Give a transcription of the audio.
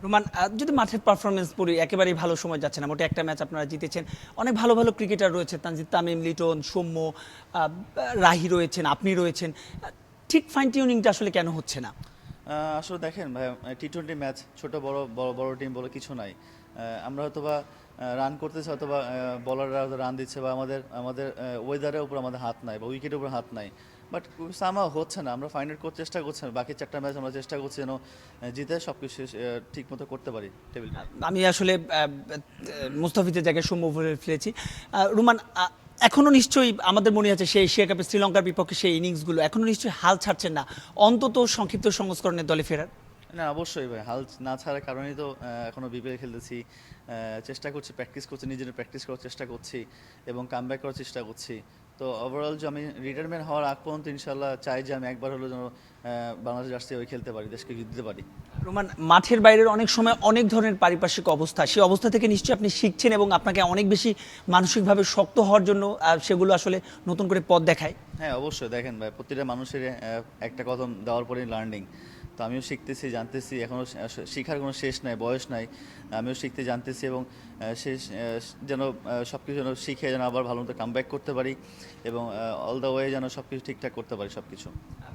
Roman, যদি মাঠের performance পড়ি একেবারেই ভালো সময় যাচ্ছে না, মোটে একটা ম্যাচ আপনারা জিতেছেন। অনেক ভালো ভালো ক্রিকেটার রয়েছে, তানজিদ তামিম, লিটন, সৌম্য, রাহি রয়েছেন, আপনি রয়েছেন। ঠিক ফাইন টিউনিংটা আসলে কেন হচ্ছে না? আসলে দেখেন ভাই, টি-টোয়েন্টি ম্যাচ ছোট বড় বড় বড় টিম বলে কিছু নাই। আমরা হয়তোবা রান করতেছি, হয়তোবা বলাররা হয়তো রান দিচ্ছে, বা আমাদের আমাদের ওয়েদারের উপর আমাদের হাত নাই, বা উইকেটের উপর হাত নাই। বাট সামহাও হচ্ছে না, আমরা ফাইন্ড আউট করতে চেষ্টা করছি। বাকি চারটা ম্যাচ আমরা চেষ্টা করছি যেন জিতে সব কিছু ঠিক মতো করতে পারি টেবিলটা। আমি আসলে মুস্তাফিজের জায়গায় সৌম্য বলে ফেলেছি। রোমান, এখনো নিশ্চয়ই আমাদের মনে আছে সেই এশিয়া কাপে শ্রীলঙ্কার বিপক্ষে সেই ইনিংসগুলো, এখনো নিশ্চয়ই হাল ছাড়ছেন না অন্তত সংক্ষিপ্ত সংস্করণের দলে ফেরার। না, অবশ্যই ভাই, হাল না ছাড়ার কারণেই তো এখনো বিপিএল খেলতেছি। চেষ্টা করছি, প্র্যাকটিস করছি, নিজের প্র্যাকটিস করার চেষ্টা করছি এবং কামব্যাক করার চেষ্টা করছি। তো ওভারঅল যে আমি রিটায়ারমেন্ট হওয়ার আগ পর্যন্ত ইনশাল্লাহ চাই যে আমি একবার হলেও যেন বাংলাদেশ জার্সি হয়ে খেলতে পারি, দেশকে জিততে পারি। রোমান, মাঠের বাইরের অনেক সময় অনেক ধরনের পারিপার্শ্বিক অবস্থা, সেই অবস্থা থেকে নিশ্চয়ই আপনি শিখছেন এবং আপনাকে অনেক বেশি মানসিকভাবে শক্ত হওয়ার জন্য সেগুলো আসলে নতুন করে পথ দেখায়। হ্যাঁ, অবশ্যই দেখেন ভাই, প্রতিটা মানুষের একটা কদম দেওয়ার পরেই লার্নিং। তো আমিও শিখতেছি, জানতেছি, এখনও শিখার কোনো শেষ নাই, বয়স নাই। আমিও শিখতে জানতেছি এবং শেষ যেন সব কিছু যেন শিখে যেন আবার ভালো মতো কামব্যাক করতে পারি এবং অল দ্য ওয়ে যেন সব কিছু ঠিকঠাক করতে পারি সব কিছু।